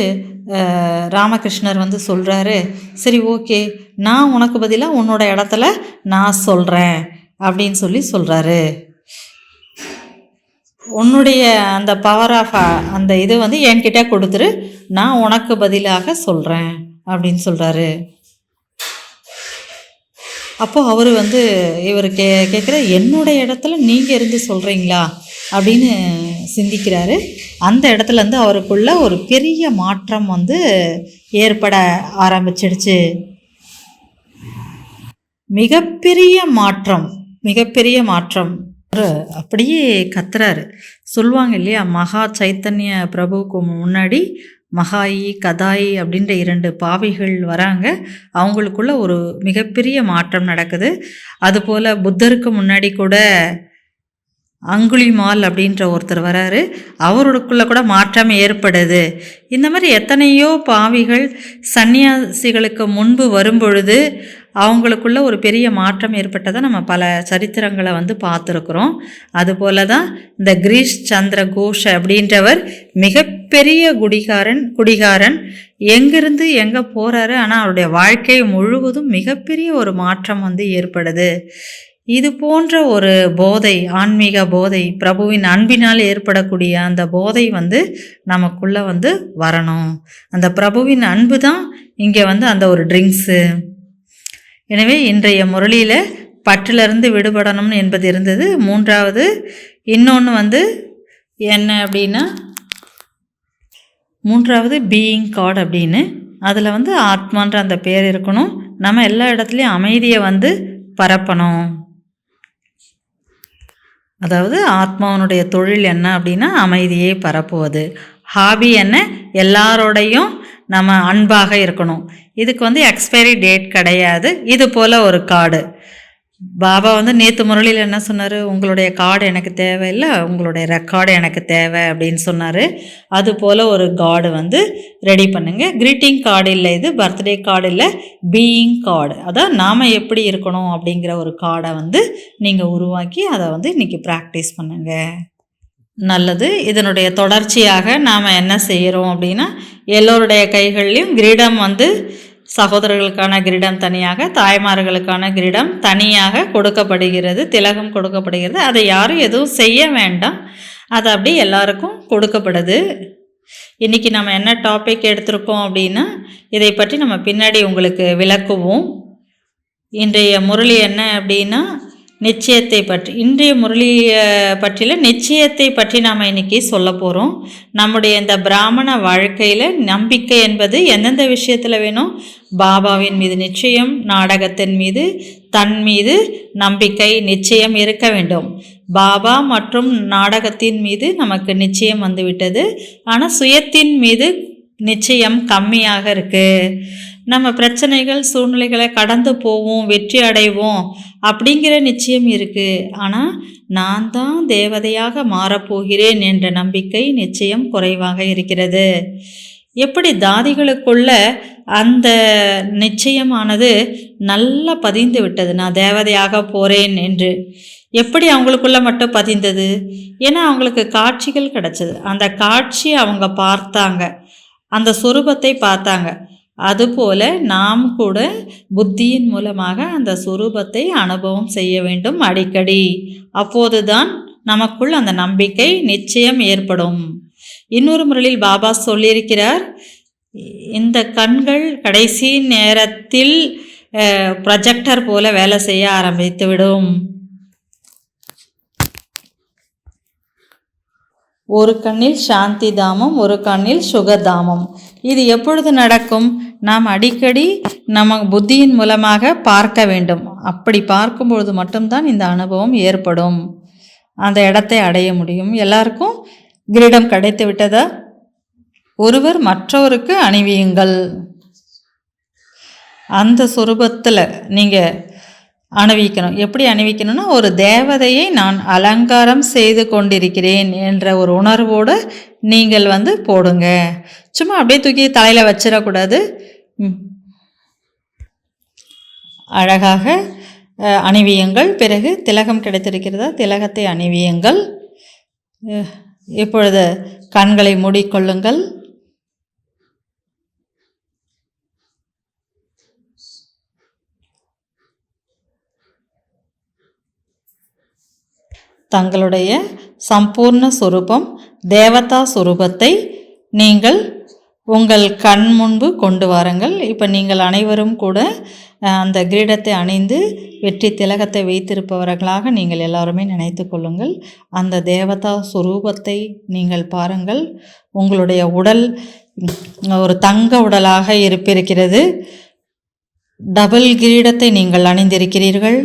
ராமகிருஷ்ணர் சொல்கிறாரு, சரி ஓகே, நான் உனக்கு பதிலாக உன்னோட இடத்துல நான் சொல்கிறேன் அப்படின்னு சொல்கிறாரு. உன்னுடைய அந்த பவர் ஆஃப் அந்த இது என்கிட்ட கொடுத்துரு, நான் உனக்கு பதிலாக சொல்கிறேன் அப்படின்னு சொல்கிறாரு. அப்போது அவர் இவர் கேட்குற, என்னுடைய இடத்துல நீங்கள் இருந்து சொல்கிறீங்களா அப்படின்னு சிந்திக்கிறாரு. அந்த இடத்துலேருந்து அவருக்குள்ள ஒரு பெரிய மாற்றம் ஏற்பட ஆரம்பிச்சிடுச்சு. மிகப்பெரிய மாற்றம். அப்படியே கத்துறாரு. சொல்லுவாங்க இல்லையா, மகா சைத்தன்ய பிரபுவுக்கு முன்னாடி மகாயி கதாயி அப்படின்ற 2 பாவிகள் வராங்க. அவங்களுக்குள்ள ஒரு மிகப்பெரிய மாற்றம் நடக்குது. அதுபோல் புத்தருக்கு முன்னாடி கூட அங்குலிமால் அப்படின்ற ஒருத்தர் வராரு. அவருக்குள்ள கூட மாற்றம் ஏற்படுது. இந்த மாதிரி எத்தனையோ பாவிகள் சன்னியாசிகளுக்கு முன்பு வரும்பொழுது அவங்களுக்குள்ள ஒரு பெரிய மாற்றம் ஏற்பட்டதை நம்ம பல சரித்திரங்களை பார்த்துருக்குறோம். அதுபோல தான் இந்த கிரீஷ் சந்திர கோஷ் அப்படின்றவர் மிகப்பெரிய குடிகாரன். எங்கிருந்து எங்கே போகிறாரு, ஆனால் அவருடைய வாழ்க்கை முழுவதும் மிகப்பெரிய ஒரு மாற்றம் ஏற்படுது. இது போன்ற ஒரு போதை, ஆன்மீக போதை, பிரபுவின் அன்பினால் ஏற்படக்கூடிய அந்த போதை நமக்குள்ளே வரணும். அந்த பிரபுவின் அன்பு தான் இங்கே அந்த ஒரு ட்ரிங்க்ஸு. எனவே இன்றைய முரளியில் பற்றிலிருந்து விடுபடணும்னு என்பது இருந்தது. 3வது இன்னொன்று என்ன அப்படின்னா, 3வது பீயிங் காட் அப்படின்னு. அதில் ஆத்மான்ற அந்த பேர் இருக்கணும். நம்ம எல்லா இடத்துலையும் அமைதியை பரப்பணும். அதாவது ஆத்மாவனுடைய தொழில் என்ன அப்படின்னா அமைதியை பரப்புவது. ஹாபி என்ன, எல்லாரோடையும் நம்ம அன்பாக இருக்கணும். இதுக்கு எக்ஸ்பைரி டேட் கிடையாது. இது போல் ஒரு கார்டு பாபா நேற்று முரளியில் என்ன சொன்னார், உங்களுடைய கார்டு எனக்கு தேவையில்லை, உங்களுடைய ரெக்கார்டு எனக்கு தேவை அப்படின்னு சொன்னார். அதுபோல் ஒரு கார்டு ரெடி பண்ணுங்கள். க்ரீட்டிங் கார்டு இல்லை, இது பர்த்டே கார்டு இல்லை, பீயிங் கார்டு. அதான் நாம் எப்படி இருக்கணும் அப்படிங்கிற ஒரு கார்டை நீங்கள் உருவாக்கி அதை இன்றைக்கி ப்ராக்டிஸ் பண்ணுங்கள். நல்லது. இதனுடைய தொடர்ச்சியாக நாம் என்ன செய்கிறோம் அப்படின்னா, எல்லோருடைய கைகள்லையும் கிரீடம் சகோதரர்களுக்கான கிரீடம் தனியாக, தாய்மார்களுக்கான கிரீடம் தனியாக கொடுக்கப்படுகிறது, திலகம் கொடுக்கப்படுகிறது. அதை யாரும் எதுவும் செய்ய வேண்டாம், அது அப்படி எல்லாருக்கும் கொடுக்கப்படுது. இன்றைக்கி நம்ம என்ன டாபிக் எடுத்திருக்கோம் அப்படின்னா, இதை பற்றி நம்ம பின்னாடி உங்களுக்கு விளக்குவோம். இன்றைய முரளி என்ன அப்படின்னா, நிச்சயத்தை பற்றி. இன்றைய முரளியை பற்றியில் நிச்சயத்தை பற்றி நாம் இன்றைக்கி சொல்ல போகிறோம். நம்முடைய இந்த பிராமண வாழ்க்கையில் நம்பிக்கை என்பது எந்தெந்த விஷயத்தில் வேணும்? பாபாவின் மீது நிச்சயம், நாடகத்தின் மீது, தன் மீது நம்பிக்கை, நிச்சயம் இருக்க வேண்டும். பாபா மற்றும் நாடகத்தின் மீது நமக்கு நிச்சயம் வந்துவிட்டது. ஆனால் சுயத்தின் மீது நிச்சயம் கம்மியாக இருக்குது. நம்ம பிரச்சனைகள் சூழ்நிலைகளை கடந்து போவோம், வெற்றி அடைவோம் அப்படிங்கிற நிச்சயம் இருக்குது. ஆனால் நான் தான் தேவதையாக மாறப்போகிறேன் என்ற நம்பிக்கை நிச்சயம் குறைவாக இருக்கிறது. எப்படி தாதிகளுக்குள்ள அந்த நிச்சயமானது நல்லா பதிந்து விட்டது, நான் தேவதையாக போகிறேன் என்று. எப்படி அவங்களுக்குள்ள மட்டும் பதிந்தது? ஏன்னா அவங்களுக்கு காட்சிகள் கிடச்சிது. அந்த காட்சியை அவங்க பார்த்தாங்க, அந்த சொரூபத்தை பார்த்தாங்க. அதுபோல நாம் கூட புத்தியின் மூலமாக அந்த சொரூபத்தை அனுபவம் செய்ய வேண்டும் அடிக்கடி. அப்போதுதான் நமக்குள் அந்த நம்பிக்கை நிச்சயம் ஏற்படும். இன்னொரு முறையில் பாபா சொல்லியிருக்கிறார், இந்த கண்கள் கடைசி நேரத்தில் ப்ரொஜெக்டர் போல வேலை செய்ய ஆரம்பித்து விடும். ஒரு கண்ணில் சாந்தி தாமம், ஒரு கண்ணில் சுகதாமம். இது எப்பொழுது நடக்கும்? நாம் அடிக்கடி நம்ம புத்தியின் மூலமாக பார்க்க வேண்டும். அப்படி பார்க்கும்பொழுது மட்டும்தான் இந்த அனுபவம் ஏற்படும். அந்த இடத்தை அடைய முடியும். எல்லாருக்கும் கிரீடம் கிடைத்து விட்டதா? ஒருவர் மற்றவருக்கு அணிவியுங்கள். அந்த சுரூபத்தில் நீங்கள் அணிவிக்கணும். எப்படி அணிவிக்கணும்னா, ஒரு தேவதையை நான் அலங்காரம் செய்து கொண்டிருக்கிறேன் என்ற ஒரு உணர்வோடு நீங்கள் போடுங்க. சும்மா அப்படியே தூக்கி தலையில் வச்சிடக்கூடாது. அழகாக அணிவியுங்கள். பிறகு திலகம் கிடைத்திருக்கிறதா? திலகத்தை அணிவியுங்கள். இப்பொழுது கண்களை மூடிக்கொள்ளுங்கள். தங்களுடைய சம்பூர்ண சுரூபம் தேவதா சுரூபத்தை நீங்கள் உங்கள் கண் முன்பு கொண்டு வாருங்கள். இப்போ நீங்கள் அனைவரும் கூட அந்த கிரீடத்தை அணிந்து வெற்றி திலகத்தை வைத்திருப்பவர்களாக நீங்கள் எல்லாருமே நினைத்து கொள்ளுங்கள். அந்த தேவதா சுரூபத்தை நீங்கள் பாருங்கள். உங்களுடைய உடல் ஒரு தங்க உடலாக இருப்பிருக்கிறது. டபுள் கிரீடத்தை நீங்கள் அணிந்திருக்கிறீர்கள்.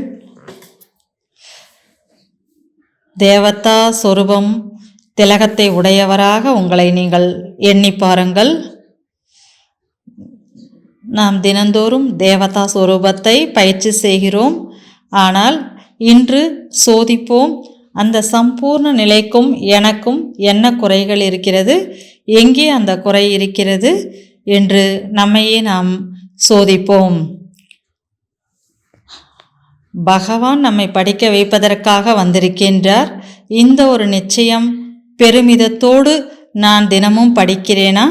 தேவதா சொரூபம் திலகத்தை உடையவராக உங்களை நீங்கள் எண்ணி பாருங்கள். நாம் தினந்தோறும் தேவதா சொரூபத்தை பயிற்சி செய்கிறோம். ஆனால் இன்று சோதிப்போம், அந்த சம்பூர்ண நிலைக்கும் எனக்கும் என்ன குறைகள் இருக்கிறது, எங்கே அந்த குறை இருக்கிறது என்று நம்மையே நாம் சோதிப்போம். பகவான் நம்மை படிக்க வைப்பதற்காக வந்திருக்கின்றார். இந்த ஒரு நிச்சயம் பெருமிதத்தோடு நான் தினமும் படிக்கிறேனா?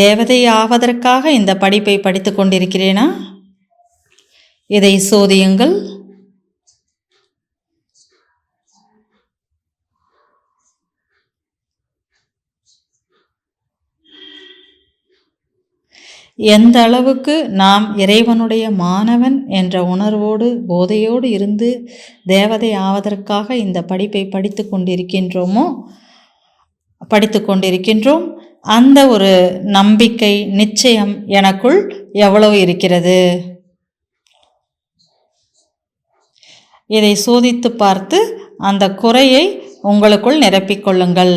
தேவதை ஆவதற்காக இந்த படிப்பை படித்து கொண்டிருக்கிறேனா? இதை சோதியுங்கள். எந்த அளவுக்கு நாம் இறைவனுடைய மாணவன் என்ற உணர்வோடு போதையோடு இருந்து தேவதை ஆவதற்காக இந்த படிப்பை படித்து கொண்டிருக்கின்றோம், அந்த ஒரு நம்பிக்கை நிச்சயம் எனக்குள் எவ்வளவு இருக்கிறது? இதை சோதித்து பார்த்து அந்த குறையை உங்களுக்குள் நிரப்பிக்கொள்ளுங்கள்.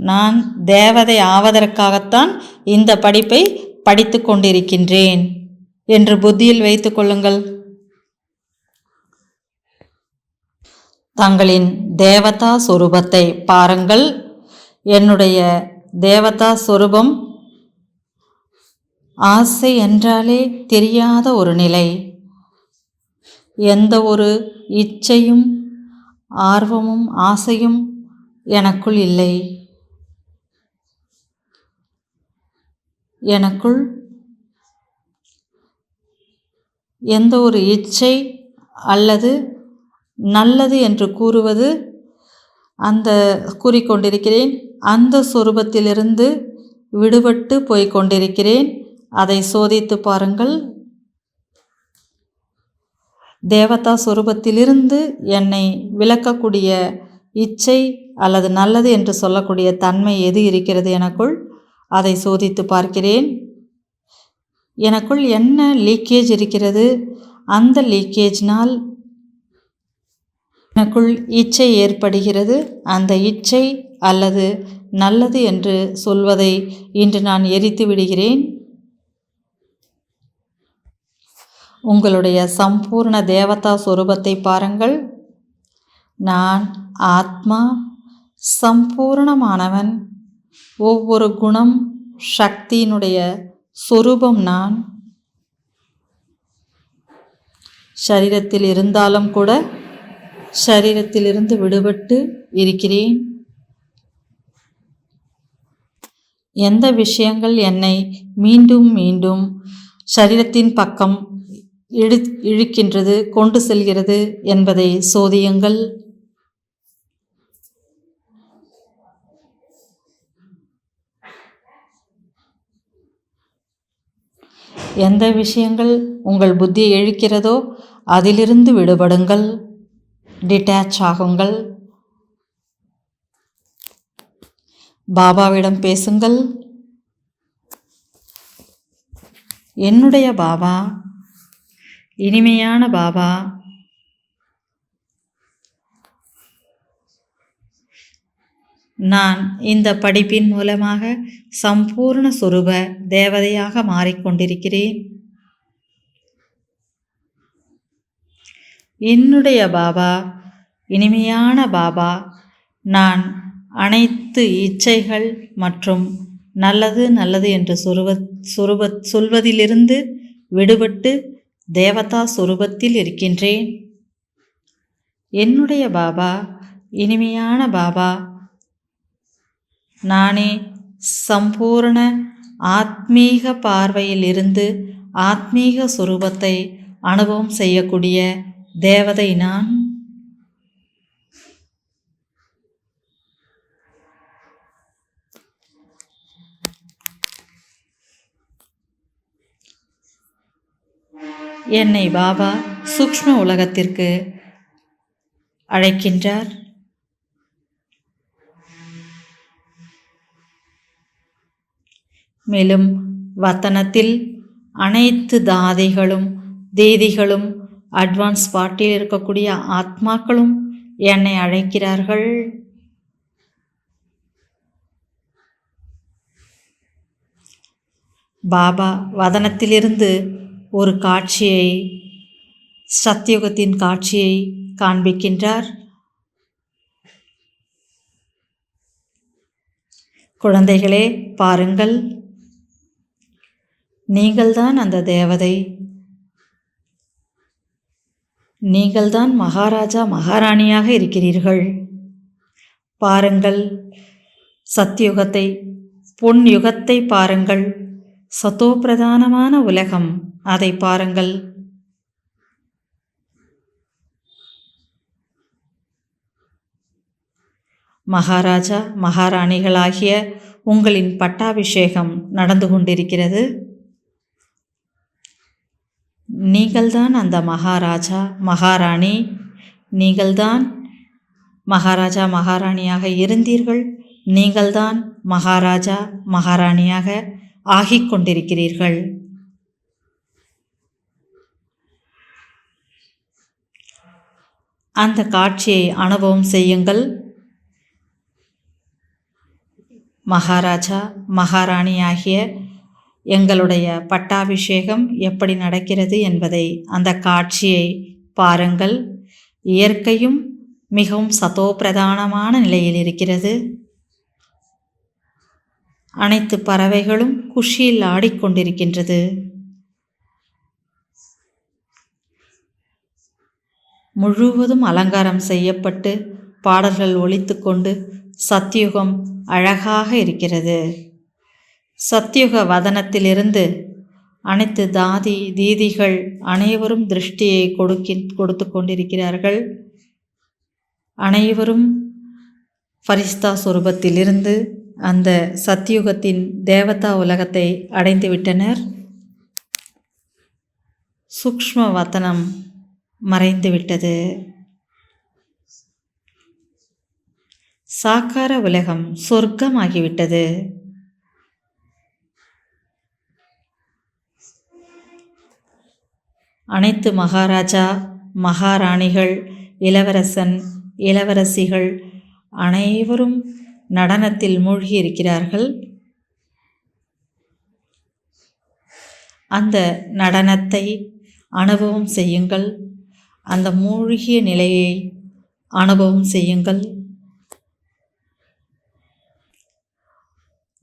நான் தேவதை ஆவதற்காகத்தான் இந்த படிப்பை படித்து கொண்டிருக்கின்றேன் என்று புத்தியில் வைத்து கொள்ளுங்கள். தங்களின் தேவதா சொரூபத்தை பாருங்கள். என்னுடைய தேவதா சொரூபம் ஆசை என்றாலே தெரியாத ஒரு நிலை. எந்த ஒரு இச்சையும் ஆர்வமும் ஆசையும் எனக்குள் இல்லை. எனக்குள் எந்த ஒரு இச்சை அல்லது நல்லது என்று கூறுவது அந்த கூறிக்கொண்டிருக்கிறேன். அந்த சொரூபத்திலிருந்து விடுபட்டு போய்கொண்டிருக்கிறேன். அதை சோதித்து பாருங்கள். தேவதா சொரூபத்திலிருந்து என்னை விளக்கக்கூடிய இச்சை அல்லது நல்லது என்று சொல்லக்கூடிய தன்மை எது இருக்கிறது எனக்குள்? அதை சோதித்து பார்க்கிறேன். எனக்குள் என்ன லீக்கேஜ் இருக்கிறது? அந்த லீக்கேஜினால் எனக்குள் இச்சை ஏற்படுகிறது. அந்த இச்சை அல்லது நல்லது என்று சொல்வதை இன்று நான் எரித்து விடுகிறேன். உங்களுடைய சம்பூர்ண தேவதா சொரூபத்தை பாருங்கள். நான் ஆத்மா, சம்பூர்ணமானவன். ஒவ்வொரு குணம் சக்தியினுடைய சொரூபம் நான். சரீரத்தில் இருந்தாலும் கூட சரீரத்திலிருந்து விடுபட்டு இருக்கிறேன். எந்த விஷயங்கள் என்னை மீண்டும் மீண்டும் சரீரத்தின் பக்கம் இழுக்கின்றது, கொண்டு செல்கிறது என்பதை சோதியுங்கள். எந்த விஷயங்கள் உங்கள் புத்தியை இழுக்கிறதோ அதிலிருந்து விடுபடுங்கள், டிட்டாச் ஆகுங்கள். பாபாவிடம் பேசுங்கள். என்னுடைய பாபா, இனிமையான பாபா, நான் இந்த படிப்பின் மூலமாக சம்பூர்ண சுரூப தேவதையாக மாறிக்கொண்டிருக்கிறேன். என்னுடைய பாபா, இனிமையான பாபா, நான் அனைத்து இச்சைகள் மற்றும் நல்லது நல்லது என்று சொல்வதிலிருந்து விடுபட்டு தேவதா சுரூபத்தில் இருக்கின்றேன். என்னுடைய பாபா, இனிமையான பாபா, நானே சம்பூர்ண ஆத்மீக பார்வையில் இருந்து ஆத்மீக சுரூபத்தை அனுபவம் செய்யக்கூடிய தேவதை நான். என்னை பாபா சூக்ஷ்ம உலகத்திற்கு அழைக்கின்றார். மேலும் வத்தனத்தில் அனைத்து தாதிகளும் தேதிகளும் அட்வான்ஸ் பார்ட்டியில் இருக்கக்கூடிய ஆத்மாக்களும் என்னை அழைக்கிறார்கள். பாபா வதனத்திலிருந்து ஒரு காட்சியை, சத்தியுகத்தின் காட்சியை காண்பிக்கின்றார். குழந்தைகளே, பாருங்கள், நீங்கள்தான் அந்த தேவதை. நீங்கள்தான் மகாராஜா மகாராணியாக இருக்கிறீர்கள். பாருங்கள், சத்தியுகத்தை, பொன் யுகத்தை பாருங்கள். சதோப்பிரதானமான உலகம், அதை பாருங்கள். மகாராஜா மகாராணிகளாகிய உங்களின் பட்டாபிஷேகம் நடந்து கொண்டிருக்கிறது. நீங்கள்தான் அந்த மகாராஜா மகாராணி. நீங்கள்தான் மகாராஜா மகாராணியாக இருந்தீர்கள். நீங்கள்தான் மகாராஜா மகாராணியாக ஆகிக் கொண்டிருக்கிறீர்கள். அந்த காட்சியை அனுபவம் செய்யுங்கள். மகாராஜா மகாராணியாகிய எங்களுடைய பட்டாபிஷேகம் எப்படி நடக்கிறது என்பதை, அந்த காட்சியை பாருங்கள். இயற்கையும் மிகவும் சதோப்பிரதானமான நிலையில் இருக்கிறது. அனைத்து பறவைகளும் குஷியில் ஆடிக்கொண்டிருக்கின்றது. முழுவதும் அலங்காரம் செய்யப்பட்டு பாடல்கள் ஒலித்துக்கொண்டு சத்தியுகம் அழகாக இருக்கிறது. சத்தியுக வதனத்திலிருந்து அனைத்து தாதி தீதிகள் அனைவரும் திருஷ்டியை கொடுத்து கொண்டிருக்கிறார்கள். அனைவரும் ஃபரிஸ்தா சொரூபத்திலிருந்து அந்த சத்தியுகத்தின் தேவதா உலகத்தை அடைந்துவிட்டனர். சூக்ஷ்ம வதனம் மறைந்துவிட்டது. சாக்கார உலகம் சொர்க்கமாகிவிட்டது. அனைத்து மகாராஜா மகாராணிகள், இளவரசன் இளவரசிகள் அனைவரும் நடனத்தில் மூழ்கி இருக்கிறார்கள். அந்த நடனத்தை அனுபவம் செய்யுங்கள். அந்த மூழ்கிய நிலையை அனுபவம் செய்யுங்கள்.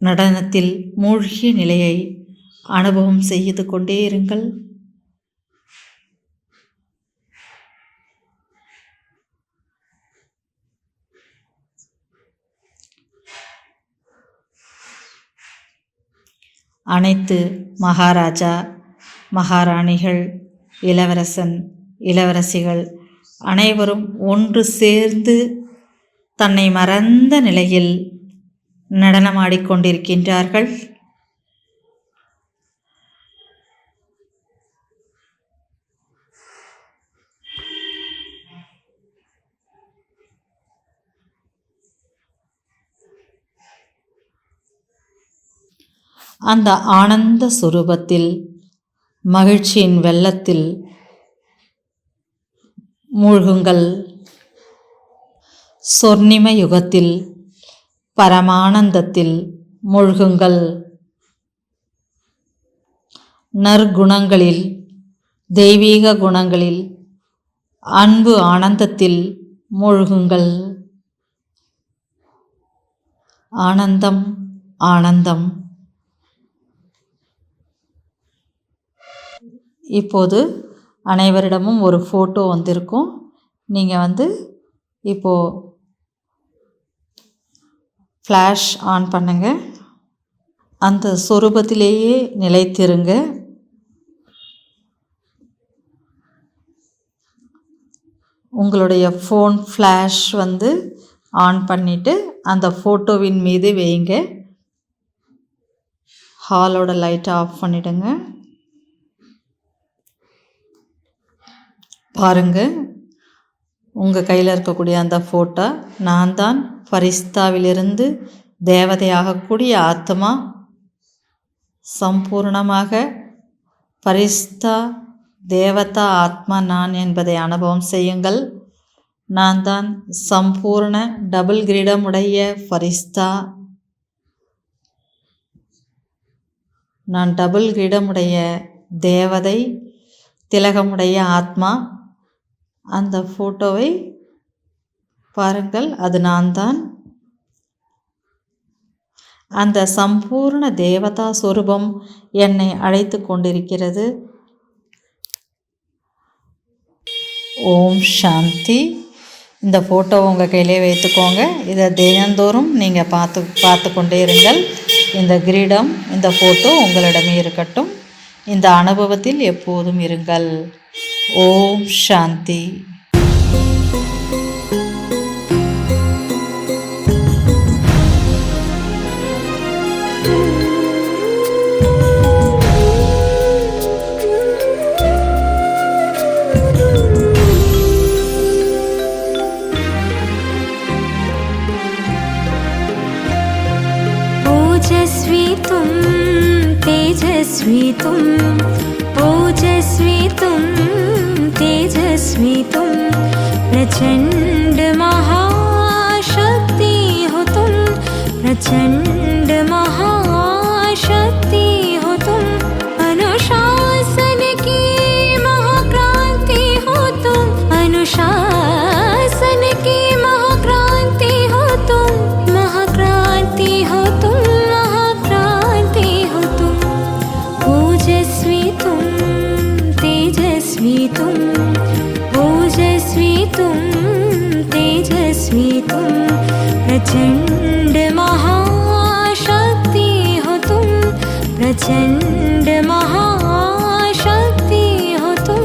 நடனத்தில் மூழ்கிய நிலையை அனுபவம் செய்து கொண்டே இருங்கள். அனைத்து மகாராஜா மகாராணிகள், இளவரசன் இளவரசிகள் அனைவரும் ஒன்று சேர்ந்து தன்னை மறந்த நிலையில் நடனமாடிக்கொண்டிருக்கின்றார்கள். அந்த ஆனந்த சுரூபத்தில் மகிழ்ச்சியின் வெள்ளத்தில் மூழ்குங்கள். சொர்ணிம யுகத்தில் பரமானந்தத்தில் மூழ்குங்கள். நற்குணங்களில், தெய்வீக குணங்களில், அன்பு ஆனந்தத்தில் மூழ்குங்கள். ஆனந்தம், ஆனந்தம். இப்போது அனைவரிடமும் ஒரு ஃபோட்டோ வந்திருக்கும். நீங்கள் இப்போது ஃப்ளாஷ் ஆன் பண்ணுங்க. அந்த சொரூபத்திலேயே நிலைத்திருங்க. உங்களுடைய ஃபோன் ஃப்ளாஷ் ஆன் பண்ணிவிட்டு அந்த ஃபோட்டோவின் மீது வைங்க. ஹாலோட லைட்டை ஆஃப் பண்ணிவிடுங்க. பாருங்கள், உங்கள் கையில் இருக்கக்கூடிய அந்த ஃபோட்டோ நான் தான் ஃபரிஸ்தாவிலிருந்து தேவதையாகக்கூடிய ஆத்மா. சம்பூர்ணமாக ஃபரிஸ்தா தேவதா ஆத்மா நான் என்பதை அனுபவம் செய்யுங்கள். நான் தான் சம்பூர்ண டபுள் கிரீடமுடைய ஃபரிஸ்தா. நான் டபுள் கிரீடமுடைய தேவதை, திலகமுடைய ஆத்மா. அந்த ஃபோட்டோவை பாருங்கள், அது நான் தான். அந்த சம்பூர்ண தேவதா சொரூபம் என்னை அழைத்து கொண்டிருக்கிறது. ஓம் சாந்தி. இந்த ஃபோட்டோவை உங்கள் கையிலே வைத்துக்கோங்க. இதை தினந்தோறும் நீங்கள் பார்த்து கொண்டே இருங்கள். இந்த கிரீடம், இந்த ஃபோட்டோ உங்களிடமே இருக்கட்டும். இந்த அனுபவத்தில் எப்போதும் இருங்கள். ஓம் சாந்தி. तेजस्वी तुम, ओजस्वी तुम, तेजस्वी तुम, प्रचंड महाशक्ति हो तुम, प्रचंड महाशक्ति हो तुम, अनुशासन की महाक्रांति हो तुम, अनुशासन की महाक्रांति हो तुम, महाक्रांति हो तुम, महाक्रांति हो तुम, ओजस्वी तुम, तेजस्वी तुम, ओजस्वी तुम, तेजस्वी तुम, प्रचंड महाशक्ति हो तुम, प्रचंड महाशक्ति हो तुम.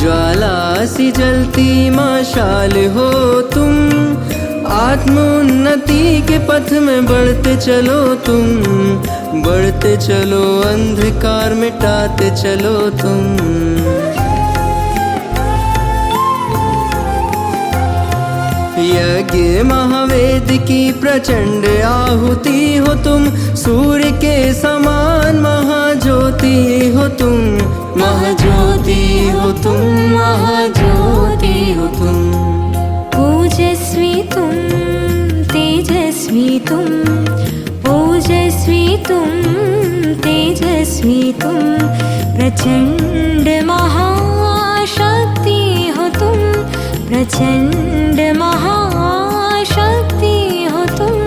ज्वाला सी जलती मशाल हो तुम, आत्मोन्नति के पथ में बढ़ते चलो तुम, बढ़ते चलो, अंधकार मिटाते चलो तुम। यज्ञ महावेद की प्रचंड आहुति हो तुम, सूर्य के समान महाज्योति हो तुम, महाज्योति हो तुम, महाज्योति हो तुम। ओजस्वी तुम, तेजस्वी तुम, ओजस्वी तुम, तेजस्वी तुम, प्रचंड महाशक्ति हो तुम, प्रचंड महाशक्ति हो तुम।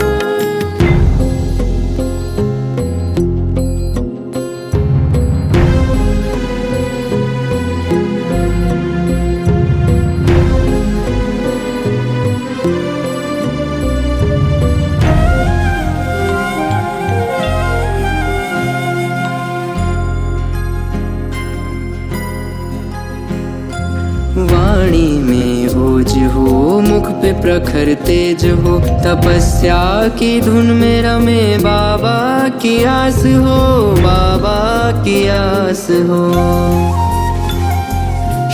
वाणी में ओज हो, मुख पे प्रखर तेज हो, तपस्या की धुन में रमे बाबा की आस हो, बाबा की आस हो।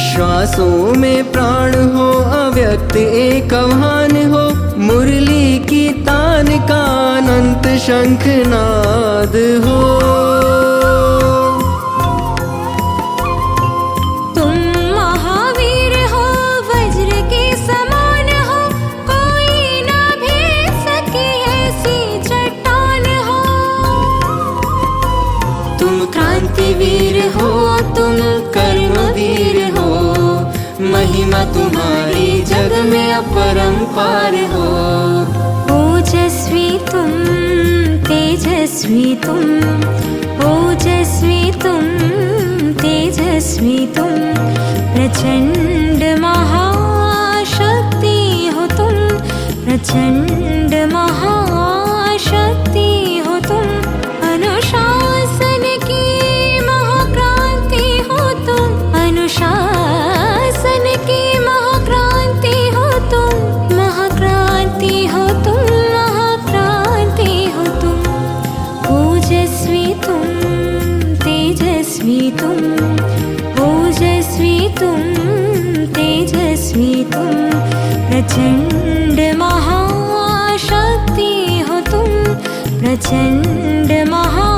श्वासों में प्राण हो, अव्यक्त एक आह्वान हो, मुरली की तान का अनंत शंखनाद हो। तुम महावीर हो, वज्र के समान हो, कोई ना भेद सके ऐसी चट्टान हो। तुम क्रांतिवीर हो, तुम कर्मवीर हो, महिमा तुम्हारी जग में अपरंपार हो। ओजस्वी तुम, तेजस्वी तुम, ओजस्वी तुम, तेजस्वी तुम, प्रचंड महाशक्ति हो तुम, प्रचंड महाशक्ति हो तुम, अनुशासन की महाक्रांति हो तुम, अनुशासन की महाक्रांति हो तुम, महाक्रांति हो तुम, महाक्रांति हो तुम। ओजस्वी तुम, तेजस्वी तुम, ओजस्वी तुम, तेजस्वी तुम, प्रचंड महाशक्ति हो तुम, प्रचंड महा